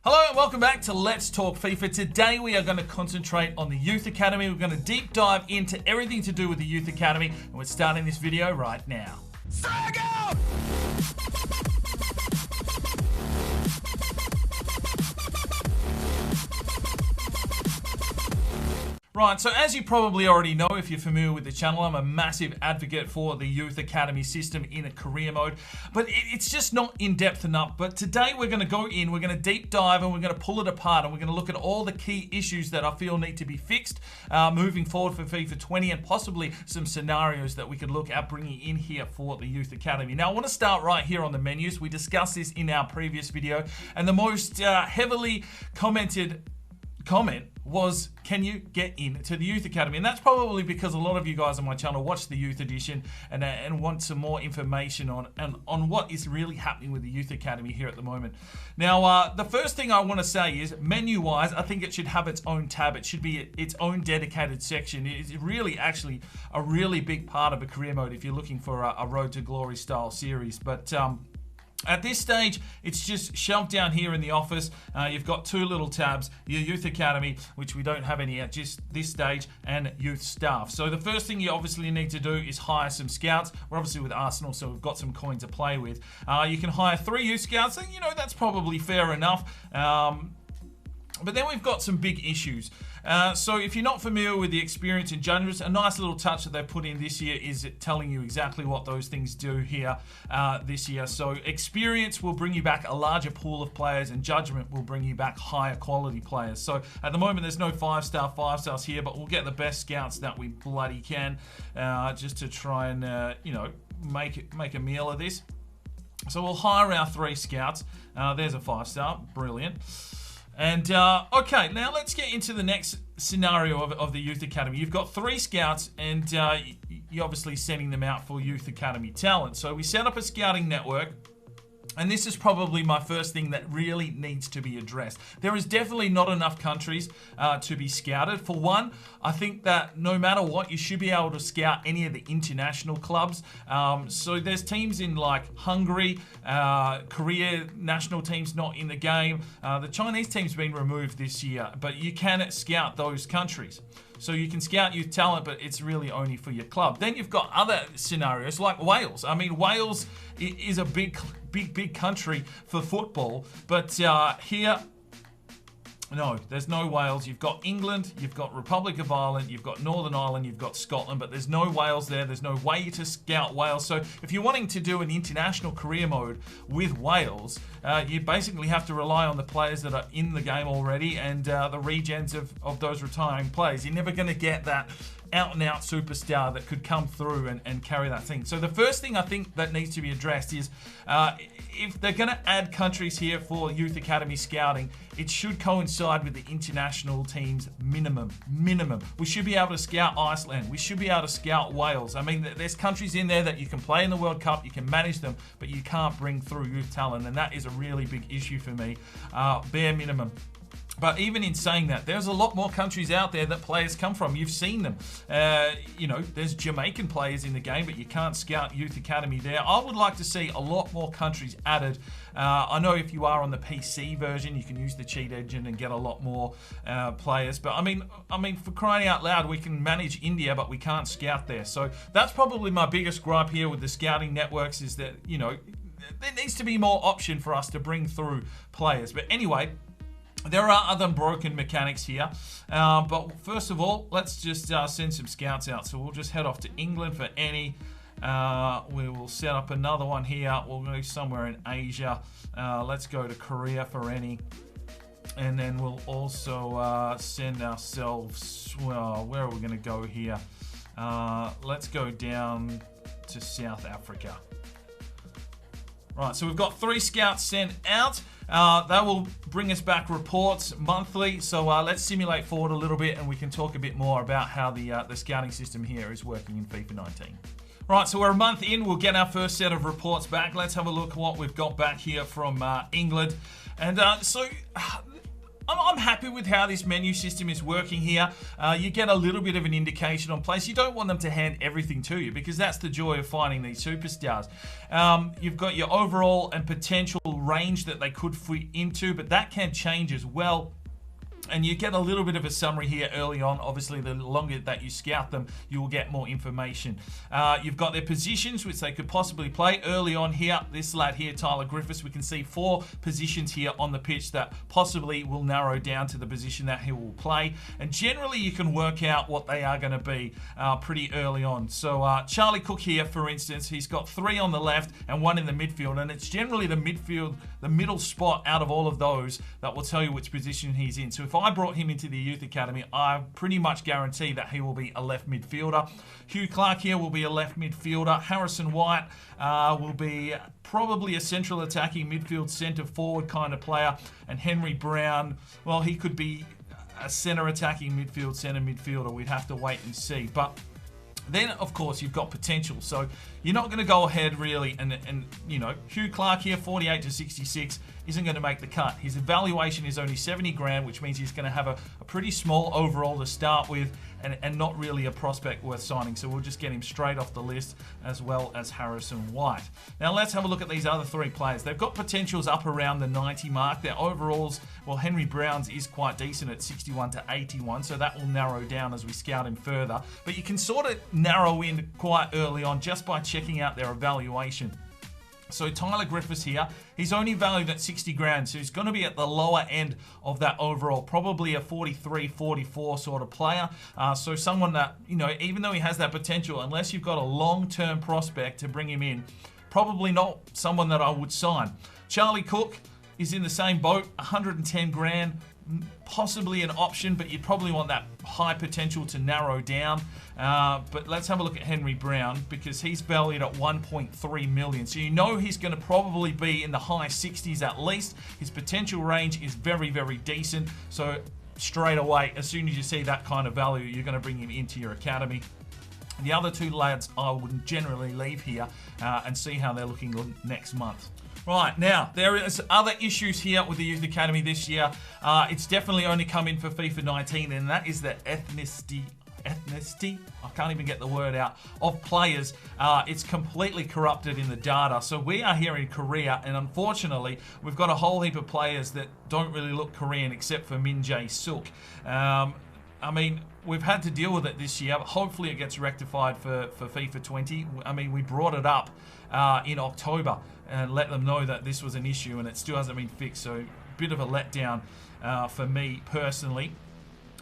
Hello and welcome back to Let's Talk FIFA. Today we are going to concentrate on the Youth Academy. We're going to deep dive into everything to do with the Youth Academy, and we're starting this video right now. Right, so as you probably already know, if you're familiar with the channel, I'm a massive advocate for the Youth Academy system in a career mode, but it's just not in-depth enough. But today we're going to go in, we're going to deep dive, and we're going to pull it apart, and we're going to look at all the key issues that I feel need to be fixed moving forward for FIFA 20, and possibly some scenarios that we could look at bringing in here for the Youth Academy. Now, I want to start right here on the menus. We discussed this in our previous video, and the most heavily commented comment was, can you get into the Youth Academy? And that's probably because a lot of you guys on my channel watch the Youth Edition and want some more information on what is really happening with the Youth Academy here at the moment. Now, the first thing I want to say is, menu-wise, I think it should have its own tab. It should be its own dedicated section. It's really actually a really big part of a career mode if you're looking for a Road to Glory style series. But at this stage, it's just shelved down here in the office. You've got two little tabs, your Youth Academy, which we don't have any at just this stage, and youth staff. So the first thing you obviously need to do is hire some scouts. We're obviously with Arsenal, so we've got some coin to play with. You can hire 3 youth scouts, and you know, that's probably fair enough. But then we've got some big issues. So if you're not familiar with the experience and judgments, a nice little touch that they've put in this year is telling you exactly what those things do here this year. So experience will bring you back a larger pool of players, and judgment will bring you back higher quality players. So at the moment, there's no 5 stars here, but we'll get the best scouts that we bloody can, just to try and you know, make a meal of this. So we'll hire our 3 scouts. There's a 5-star, brilliant. And okay, now let's get into the next scenario of the Youth Academy. You've got 3 scouts, and you're obviously sending them out for Youth Academy talent. So we set up a scouting network, and this is probably my first thing that really needs to be addressed. There is definitely not enough countries to be scouted. For one, I think that no matter what, you should be able to scout any of the international clubs. So there's teams in like Hungary, Korea, national teams not in the game. The Chinese team's been removed this year, but you can scout those countries. So you can scout youth talent, but it's really only for your club. Then you've got other scenarios like Wales. I mean, Wales is a big country for football, but here, no, there's no Wales. You've got England, you've got Republic of Ireland, you've got Northern Ireland, you've got Scotland, but there's no Wales there. There's no way to scout Wales. So if you're wanting to do an international career mode with Wales, you basically have to rely on the players that are in the game already, and the regens of those retiring players. You're never going to get that out-and-out superstar that could come through and carry that thing. So the first thing I think that needs to be addressed is, if they're going to add countries here for Youth Academy scouting, it should coincide with the international teams minimum. We should be able to scout Iceland. We should be able to scout Wales. I mean, there's countries in there that you can play in the World Cup, you can manage them, but you can't bring through youth talent, and that is a really big issue for me. Bare minimum. But even in saying that, there's a lot more countries out there that players come from. You've seen them. You know, there's Jamaican players in the game, but you can't scout Youth Academy there. I would like to see a lot more countries added. I know if you are on the PC version, you can use the cheat engine and get a lot more players. But I mean, for crying out loud, we can manage India, but we can't scout there. So that's probably my biggest gripe here with the scouting networks, is that, you know, there needs to be more option for us to bring through players. But anyway, there are other broken mechanics here, but first of all, let's just send some scouts out. So we'll just head off to England for any. We will set up another one here. We'll go somewhere in Asia. Let's go to Korea for any. And then we'll also send ourselves, well, where are we going to go here? Let's go down to South Africa. Right, so we've got 3 scouts sent out. That will bring us back reports monthly. So let's simulate forward a little bit, and we can talk a bit more about how the scouting system here is working in FIFA 19. Right, so we're a month in. We'll get our first set of reports back. Let's have a look at what we've got back here from England. And so I'm happy with how this menu system is working here. You get a little bit of an indication on place. You don't want them to hand everything to you because that's the joy of finding these superstars. You've got your overall and potential range that they could fit into, but that can change as well. And you get a little bit of a summary here early on. Obviously, the longer that you scout them, you will get more information. You've got their positions, which they could possibly play early on here. This lad here, Tyler Griffiths, we can see 4 positions here on the pitch that possibly will narrow down to the position that he will play. And generally, you can work out what they are going to be pretty early on. So Charlie Cook here, for instance, he's got 3 on the left and 1 in the midfield. And it's generally the middle spot out of all of those that will tell you which position he's in. So if I brought him into the youth academy, I pretty much guarantee that he will be a left midfielder. Hugh Clark here will be a left midfielder. Harrison White will be probably a central attacking midfield centre forward kind of player. And Henry Brown, well, he could be a centre attacking midfield, centre midfielder. We'd have to wait and see. But then, of course, you've got potential. So you're not going to go ahead really and you know, Hugh Clark here, 48 to 66, isn't going to make the cut. His evaluation is only 70 grand, which means he's going to have a pretty small overall to start with and not really a prospect worth signing. So we'll just get him straight off the list, as well as Harrison White. Now let's have a look at these other 3 players. They've got potentials up around the 90 mark. Their overalls, well, Henry Brown's is quite decent at 61 to 81, so that will narrow down as we scout him further. But you can sort of narrow in quite early on just by checking out their evaluation. So Tyler Griffiths here, he's only valued at 60 grand, so he's going to be at the lower end of that overall, probably a 43, 44 sort of player. So someone that, you know, even though he has that potential, unless you've got a long-term prospect to bring him in, probably not someone that I would sign. Charlie Cook is in the same boat, 110 grand, possibly an option, but you probably want that high potential to narrow down. But let's have a look at Henry Brown, because he's valued at 1.3 million. So you know he's going to probably be in the high 60s at least. His potential range is very, very decent. So straight away, as soon as you see that kind of value, you're going to bring him into your academy. The other 2 lads I would generally leave here and see how they're looking next month. Right, now, there is other issues here with the Youth Academy this year. It's definitely only come in for FIFA 19, and that is the ethnicity, I can't even get the word out, of players. It's completely corrupted in the data. So we are here in Korea, and unfortunately, we've got a whole heap of players that don't really look Korean except for Min Jae-suk. I mean, we've had to deal with it this year, but hopefully it gets rectified for FIFA 20. I mean, we brought it up in October and let them know that this was an issue, and it still hasn't been fixed. So a bit of a letdown for me personally.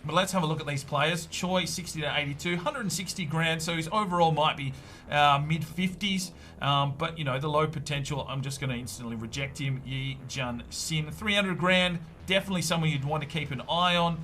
But let's have a look at these players. Choi, 60 to 82, 160 grand. So his overall might be mid-50s. But, you know, the low potential, I'm just going to instantly reject him. Yi Jun Sin, 300 grand. Definitely someone you'd want to keep an eye on.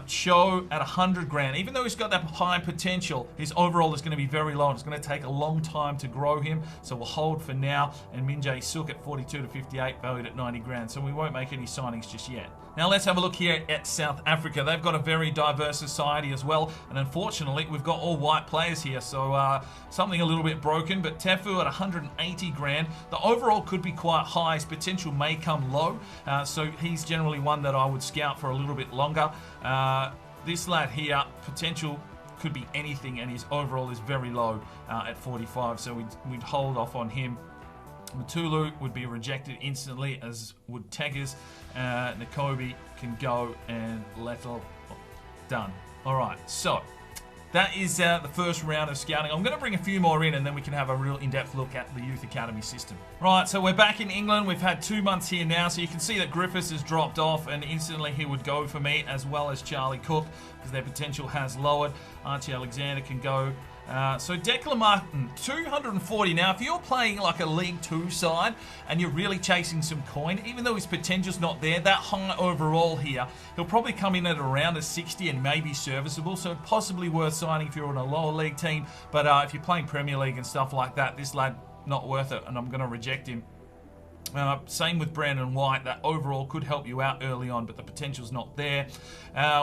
Cho at 100 grand. Even though he's got that high potential, his overall is going to be very low. It's going to take a long time to grow him. So we'll hold for now. And Min Jae-suk at 42 to 58, valued at 90 grand. So we won't make any signings just yet. Now let's have a look here at South Africa. They've got a very diverse society as well. And unfortunately, we've got all white players here. So something a little bit broken. But Tefu at 180 grand. The overall could be quite high. His potential may come low. So he's generally one that I would scout for a little bit longer. This lad here, potential could be anything, and his overall is very low at 45, so we'd hold off on him. Matulu would be rejected instantly, as would Teggers. Nakobe can go, and Lettel done. All right, so that is the first round of scouting. I'm going to bring a few more in, and then we can have a real in-depth look at the Youth Academy system. Right, so we're back in England. We've had 2 months here now, so you can see that Griffiths has dropped off, and instantly he would go for me, as well as Charlie Cook, because their potential has lowered. Archie Alexander can go. So Declan Martin, 240. Now, if you're playing like a League 2 side and you're really chasing some coin, even though his potential's not there, that high overall here, he'll probably come in at around a 60 and maybe serviceable, so possibly worth signing if you're on a lower league team. But if you're playing Premier League and stuff like that, this lad, not worth it, and I'm going to reject him. Same with Brandon White. That overall could help you out early on, but the potential's not there.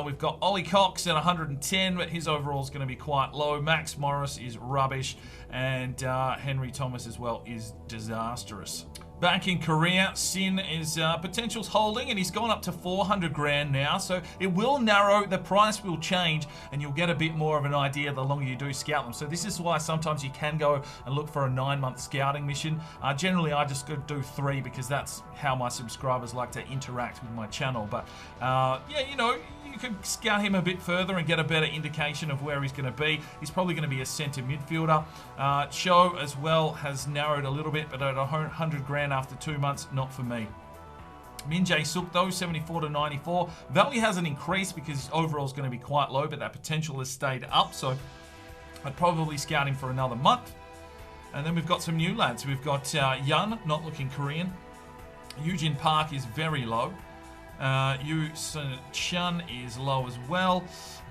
We've got Ollie Cox at 110, but his overall is going to be quite low. Max Morris is rubbish, and Henry Thomas as well is disastrous. Back in Korea, Sin is potential's holding, and he's gone up to 400 grand now. So it will narrow, the price will change, and you'll get a bit more of an idea the longer you do scout them. So this is why sometimes you can go and look for a 9-month scouting mission. Generally, I just go do 3 because that's how my subscribers like to interact with my channel. But yeah, you know, you can scout him a bit further and get a better indication of where he's going to be. He's probably going to be a centre midfielder. Cho as well has narrowed a little bit, but at 100 grand after 2 months, not for me. Min Jae-suk though, 74 to 94. Value hasn't increased because his overall is going to be quite low, but that potential has stayed up, so I'd probably scout him for another month. And then we've got some new lads. We've got Yun, not looking Korean. Eugene Park is very low. Yu Sun-chun is low as well.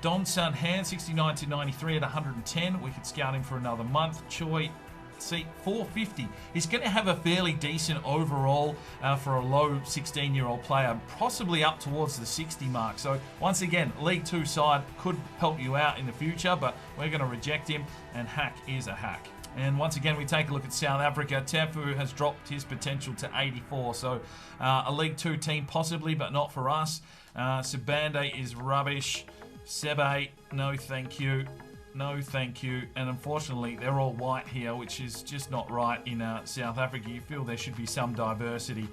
Don Sun-han, 69 to 93 at 110. We could scout him for another month. Choi, see, 450. He's going to have a fairly decent overall for a low 16-year-old player, possibly up towards the 60 mark. So once again, League 2 side could help you out in the future, but we're going to reject him, and hack is a hack. And once again, we take a look at South Africa. Tefu has dropped his potential to 84. So a League 2 team possibly, but not for us. Sabande is rubbish. Sebe, no thank you. No thank you. And unfortunately, they're all white here, which is just not right in South Africa. You feel there should be some diversity.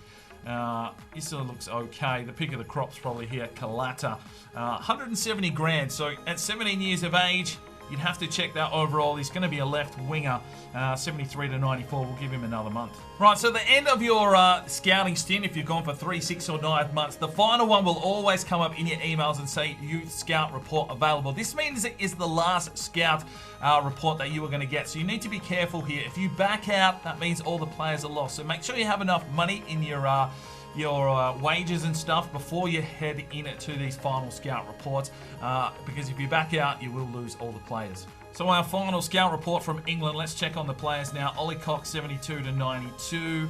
Issa looks okay. The pick of the crop's probably here. Kalata. 170 grand. So at 17 years of age, you'd have to check that overall. He's going to be a left winger, 73 to 94. We'll give him another month. Right, so the end of your scouting stint, if you've gone for 3, 6, or 9 months, the final one will always come up in your emails and say Youth Scout Report available. This means it is the last Scout report that you are going to get. So you need to be careful here. If you back out, that means all the players are lost. So make sure you have enough money in your wages and stuff before you head in to these final scout reports, because if you back out, you will lose all the players. So our final scout report from England, let's check on the players now. Ollie Cox, 72 to 92.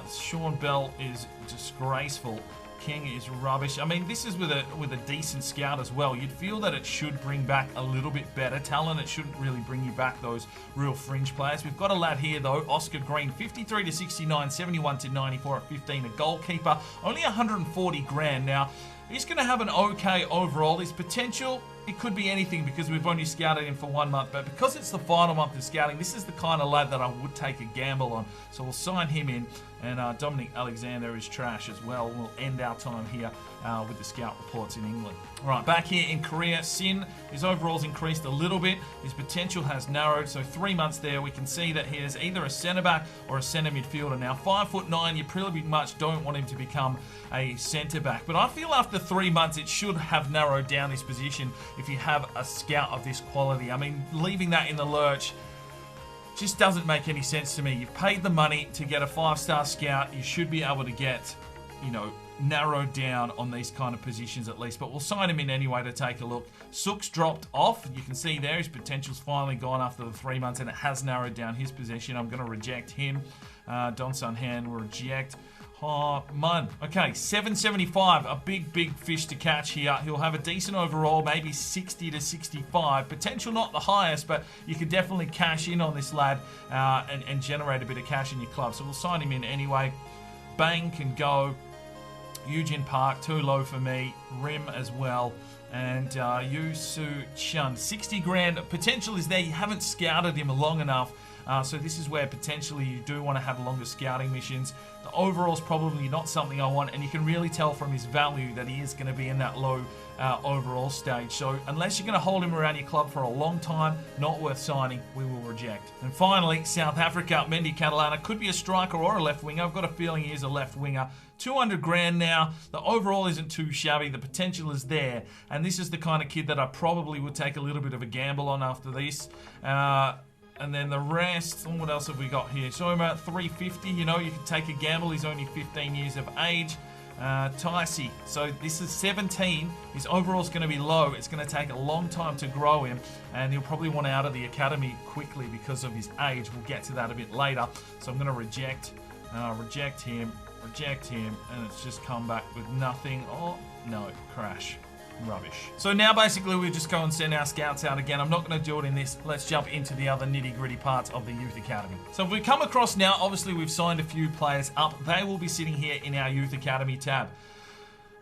Sean Bell is disgraceful. King is rubbish. I mean, this is with a decent scout as well. You'd feel that it should bring back a little bit better talent. It shouldn't really bring you back those real fringe players. We've got a lad here though, Oscar Green, 53 to 69, 71 to 94 at 15, a goalkeeper, only 140 grand. Now, he's going to have an okay overall. His potential, it could be anything because we've only scouted him for 1 month, but because it's the final month of scouting, this is the kind of lad that I would take a gamble on. So we'll sign him in, and Dominic Alexander is trash as well. We'll end our time here with the scout reports in England. All right, back here in Korea, Sin, his overall's increased a little bit. His potential has narrowed, so 3 months there. We can see that he is either a centre-back or a centre midfielder. Now, 5'9", you pretty much don't want him to become a centre-back, but I feel after 3 months, it should have narrowed down his position if you have a scout of this quality. I mean, leaving that in the lurch just doesn't make any sense to me. You've paid the money to get a 5-star scout. You should be able to get, you know, narrowed down on these kind of positions at least, but we'll sign him in anyway to take a look. Sook's dropped off. You can see there his potential's finally gone after the 3 months, and it has narrowed down his position. I'm going to reject him. Don Sun-han will reject. Oh, man. Okay, 775, a big fish to catch here. He'll have a decent overall, maybe 60 to 65. Potential not the highest, but you could definitely cash in on this lad and generate a bit of cash in your club. So we'll sign him in anyway. Bang can go. Eugene Park, too low for me. Rim as well. And Yu Su-chun, 60 grand. Potential is there. You haven't scouted him long enough. So this is where potentially you do want to have longer scouting missions. The overall is probably not something I want, and you can really tell from his value that he is going to be in that low overall stage. So unless you're going to hold him around your club for a long time, not worth signing, we will reject. And finally, South Africa, Mendy Catalana, could be a striker or a left winger. I've got a feeling he is a left winger. 200 grand now. The overall isn't too shabby. The potential is there. And this is the kind of kid that I probably would take a little bit of a gamble on after this. And then the rest, what else have we got here? So about 350, you know, you can take a gamble. He's only 15 years of age. Ticey, so this is 17. His overall is going to be low. It's going to take a long time to grow him, and he'll probably want out of the academy quickly because of his age. We'll get to that a bit later. So I'm going to reject him, and it's just come back with nothing. Oh, no, crash. Rubbish. So now basically we just go and send our scouts out again. I'm not going to do it in this. Let's jump into the other nitty-gritty parts of the Youth Academy. So if we come across now, obviously we've signed a few players up. They will be sitting here in our Youth Academy tab.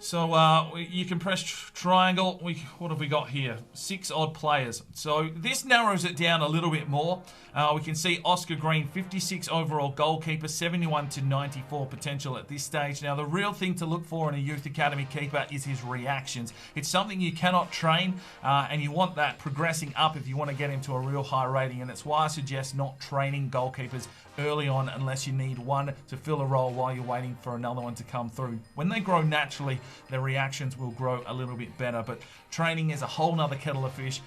So you can press triangle. What have we got here? 6 odd players. So this narrows it down a little bit more. We can see Oscar Green, 56 overall goalkeeper, 71 to 94 potential at this stage. Now the real thing to look for in a Youth Academy keeper is his reactions. It's something you cannot train, and you want that progressing up if you want to get him to a real high rating. And it's why I suggest not training goalkeepers early on unless you need one to fill a role while you're waiting for another one to come through. When they grow naturally, their reactions will grow a little bit better, but training is a whole nother kettle of fish.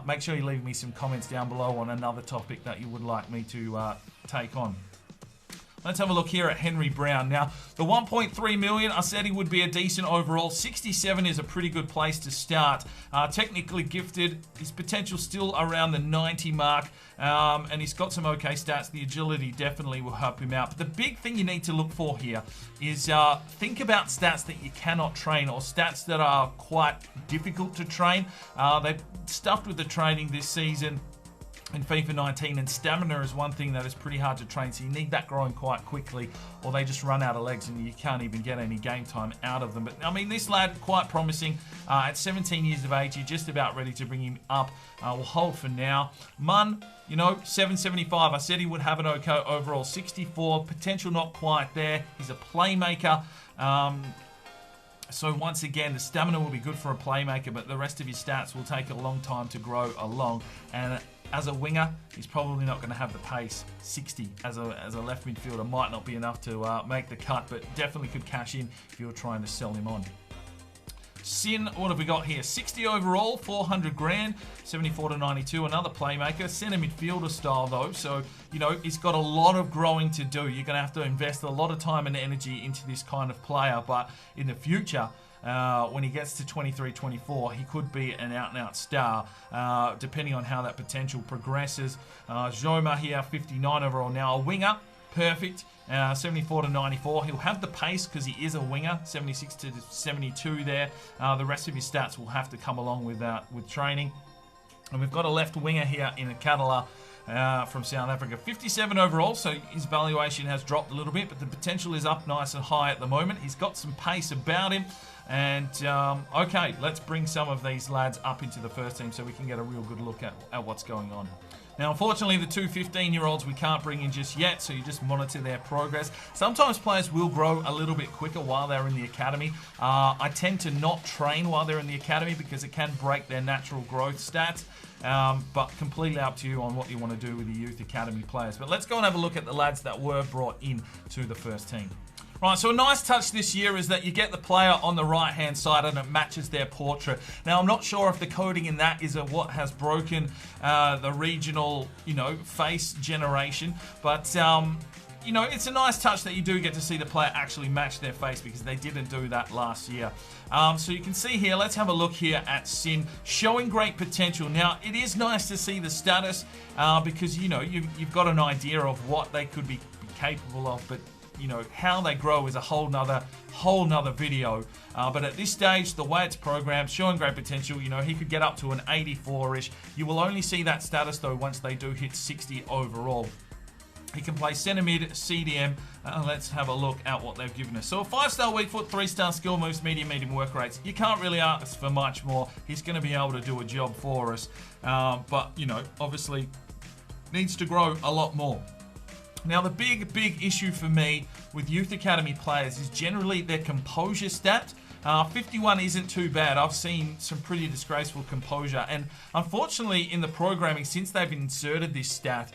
Make sure you leave me some comments down below on another topic that you would like me to take on. Let's have a look here at Henry Brown. Now, the 1.3 million, I said he would be a decent overall. 67 is a pretty good place to start. Technically gifted, his potential still around the 90 mark, and he's got some okay stats. The agility definitely will help him out. But the big thing you need to look for here is think about stats that you cannot train, or stats that are quite difficult to train. They've stuffed with the training this season in FIFA 19, and stamina is one thing that is pretty hard to train, so you need that growing quite quickly, or they just run out of legs and you can't even get any game time out of them. But I mean, this lad, quite promising. At 17 years of age, you're just about ready to bring him up. We'll hold for now. Mun, 775. I said he would have an okay overall. 64, potential not quite there. He's a playmaker. So once again, the stamina will be good for a playmaker, but the rest of his stats will take a long time to grow along. And as a winger, he's probably not going to have the pace. 60 as a left midfielder might not be enough to make the cut, but definitely could cash in if you're trying to sell him on. Sin, what have we got here? 60 overall, 400 grand, 74 to 92. Another playmaker, centre midfielder style though. So, he's got a lot of growing to do. You're going to have to invest a lot of time and energy into this kind of player. But in the future, when he gets to 23, 24, he could be an out-and-out star, depending on how that potential progresses. Joma here, 59 overall. Now, a winger, perfect. 74 to 94. He'll have the pace because he is a winger. 76 to 72 there. The rest of his stats will have to come along with training. And we've got a left winger here in Akadala from South Africa. 57 overall, so his valuation has dropped a little bit, but the potential is up nice and high at the moment. He's got some pace about him. And, okay, let's bring some of these lads up into the first team so we can get a real good look at what's going on. Now, unfortunately, the two 15-year-olds we can't bring in just yet, so you just monitor their progress. Sometimes players will grow a little bit quicker while they're in the academy. I tend to not train while they're in the academy because it can break their natural growth stats. But completely up to you on what you want to do with the youth academy players. But let's go and have a look at the lads that were brought in to the first team. Right, so a nice touch this year is that you get the player on the right-hand side and it matches their portrait. Now, I'm not sure if the coding in that is what has broken the regional, face generation, but it's a nice touch that you do get to see the player actually match their face because they didn't do that last year. So you can see here, let's have a look here at Sin, showing great potential. Now, it is nice to see the status because, you've got an idea of what they could be capable of, but how they grow is a whole nother video. But at this stage, the way it's programmed, showing great potential, he could get up to an 84-ish. You will only see that status, though, once they do hit 60 overall. He can play centre mid, CDM. Let's have a look at what they've given us. So a 5-star weak foot, 3-star skill moves, medium work rates. You can't really ask for much more. He's going to be able to do a job for us. But, obviously needs to grow a lot more. Now, the big issue for me with youth academy players is generally their composure stat. 51 isn't too bad. I've seen some pretty disgraceful composure, and unfortunately in the programming, since they've inserted this stat,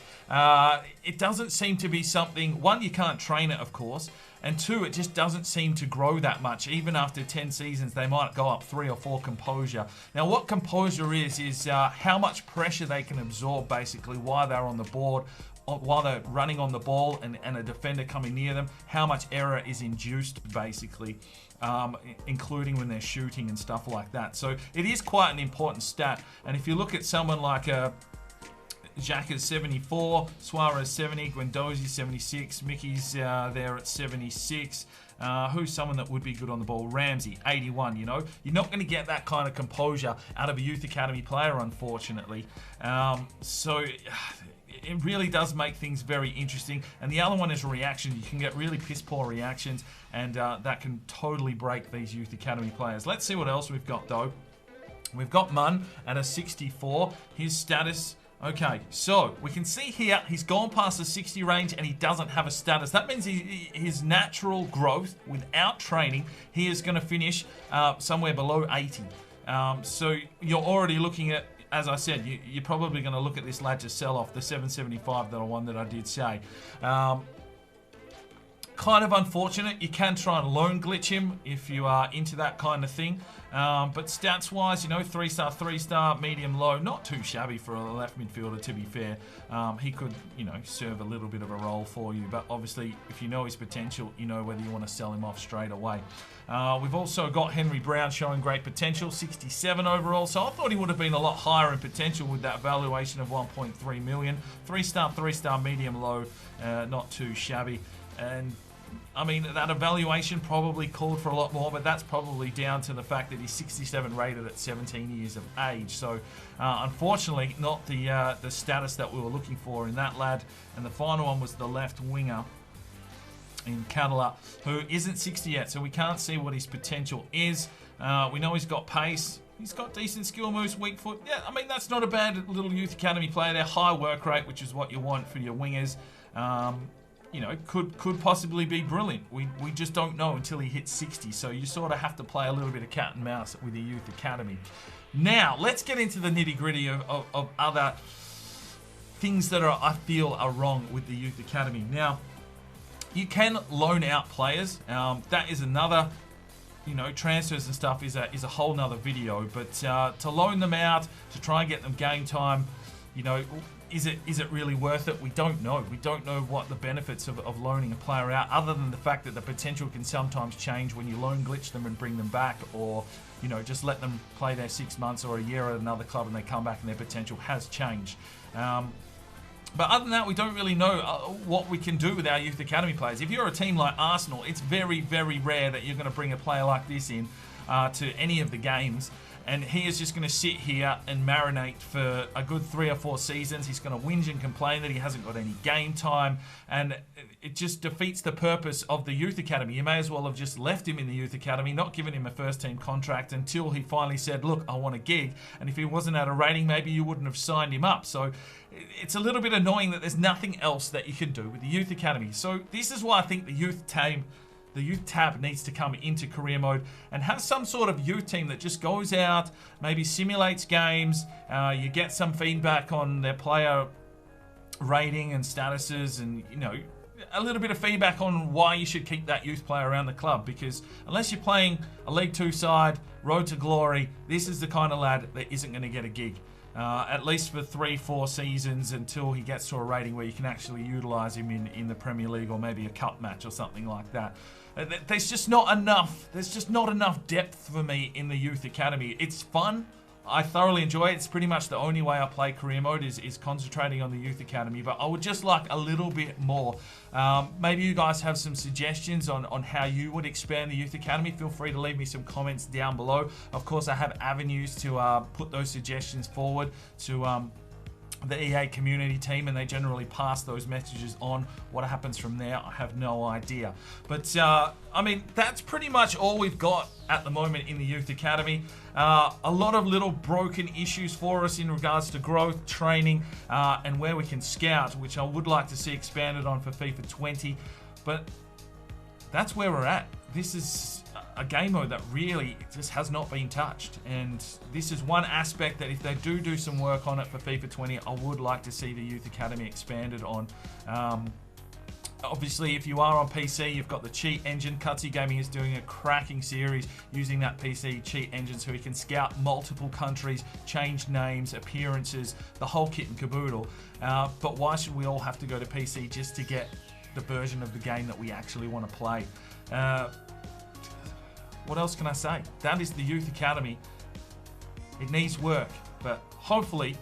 it doesn't seem to be something, one, you can't train it, of course, and two, it just doesn't seem to grow that much. Even after 10 seasons, they might go up 3 or 4 composure. Now, what composure is how much pressure they can absorb, basically, while they're on the board, while they're running on the ball and a defender coming near them, how much error is induced, basically, including when they're shooting and stuff like that. So it is quite an important stat. And if you look at someone like Xhaka's 74, Suarez 70, Guendouzi 76, Mickey's there at 76. Who's someone that would be good on the ball? Ramsey, 81, you know. You're not going to get that kind of composure out of a youth academy player, unfortunately. So it really does make things very interesting. And the other one is reaction. You can get really piss poor reactions, and that can totally break these youth academy players. Let's see what else we've got, though. We've got Munn at a 64. His status... Okay, so we can see here he's gone past the 60 range and he doesn't have a status. That means his natural growth without training, he is going to finish somewhere below 80. So you're already looking at, as I said, you're probably going to look at this lad just sell off the 775, that one that I did say. Kind of unfortunate. You can try and loan glitch him if you are into that kind of thing. But stats-wise, you know, 3-star, 3-star, medium, low, not too shabby for a left midfielder, to be fair. He could, you know, serve a little bit of a role for you. But obviously, if you know his potential, you know whether you want to sell him off straight away. We've also got Henry Brown showing great potential, 67 overall. So I thought he would have been a lot higher in potential with that valuation of 1.3 million. 3-star, 3-star, medium, low, not too shabby. And I mean, that evaluation probably called for a lot more, but that's probably down to the fact that he's 67 rated at 17 years of age. So, unfortunately, not the status that we were looking for in that lad. And the final one was the left winger in Cadilla, who isn't 60 yet, so we can't see what his potential is. We know he's got pace. He's got decent skill moves, weak foot. Yeah, I mean, that's not a bad little youth academy player there. High work rate, which is what you want for your wingers. You know, could possibly be brilliant. We just don't know until he hits 60. So you sort of have to play a little bit of cat and mouse with the youth academy. Now, let's get into the nitty-gritty of other things that I feel are wrong with the youth academy. Now, you can loan out players. That is another, you know, transfers and stuff is a whole nother video. But to loan them out, to try and get them game time, you know, is it really worth it? We don't know. We don't know what the benefits of loaning a player out, other than the fact that the potential can sometimes change when you loan glitch them and bring them back, or, you know, just let them play their 6 months or a year at another club and they come back and their potential has changed. But other than that, we don't really know what we can do with our youth academy players. If you're a team like Arsenal, it's very, very rare that you're going to bring a player like this in to any of the games. And he is just going to sit here and marinate for a good 3 or 4 seasons. He's going to whinge and complain that he hasn't got any game time. And it just defeats the purpose of the youth academy. You may as well have just left him in the youth academy, not given him a first-team contract until he finally said, look, I want a gig. And if he wasn't at a rating, maybe you wouldn't have signed him up. So it's a little bit annoying that there's nothing else that you can do with the youth academy. So this is why I think the youth tab needs to come into career mode and have some sort of youth team that just goes out, maybe simulates games. You get some feedback on their player rating and statuses, and, you know, a little bit of feedback on why you should keep that youth player around the club. Because unless you're playing a League 2 side, road to glory, this is the kind of lad that isn't going to get a gig. At least for 3-4 seasons, until he gets to a rating where you can actually utilise him in the Premier League or maybe a cup match or something like that. There's just not enough. There's just not enough depth for me in the youth academy. It's fun. I thoroughly enjoy it. It's pretty much the only way I play career mode is concentrating on the youth academy. But I would just like a little bit more. Maybe you guys have some suggestions on how you would expand the youth academy. Feel free to leave me some comments down below. Of course, I have avenues to put those suggestions forward to the EA community team, and they generally pass those messages on. What happens from there, I have no idea. But I mean, that's pretty much all we've got at the moment in the youth academy. A lot of little broken issues for us in regards to growth, training, and where we can scout, which I would like to see expanded on for FIFA 20. But that's where we're at. This is a game mode that really just has not been touched, and this is one aspect that if they do some work on it for FIFA 20, I would like to see the youth academy expanded on. Obviously, if you are on PC, you've got the cheat engine. Cutsy Gaming is doing a cracking series using that PC cheat engine, so we can scout multiple countries, change names, appearances, the whole kit and caboodle. But why should we all have to go to PC just to get the version of the game that we actually want to play? What else can I say? That is the youth academy. It needs work, but hopefully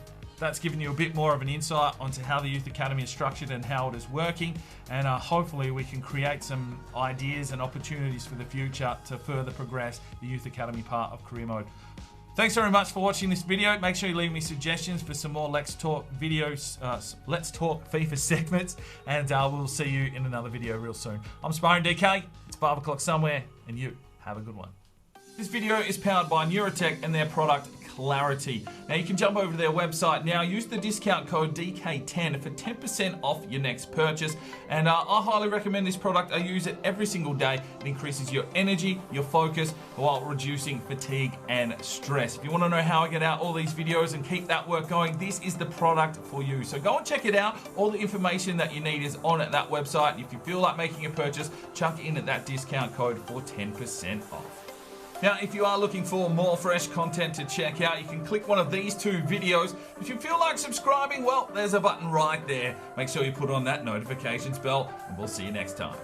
that's given you a bit more of an insight onto how the Youth Academy is structured and how it is working. And hopefully we can create some ideas and opportunities for the future to further progress the Youth Academy part of career mode. Thanks very much for watching this video. Make sure you leave me suggestions for some more Let's Talk videos, Let's Talk FIFA segments, and we'll see you in another video real soon. I'm Sparring DK, it's 5 o'clock somewhere, and you have a good one. This video is powered by Neurotech and their product Clarity. Now you can jump over to their website now, use the discount code DK10 for 10% off your next purchase. And I highly recommend this product. I use it every single day. It increases your energy, your focus, while reducing fatigue and stress. If you want to know how I get out all these videos and keep that work going, this is the product for you. So go and check it out. All the information that you need is on that website. If you feel like making a purchase, chuck in at that discount code for 10% off. Now, if you are looking for more fresh content to check out, you can click one of these 2 videos. If you feel like subscribing, well, there's a button right there. Make sure you put on that notifications bell, and we'll see you next time.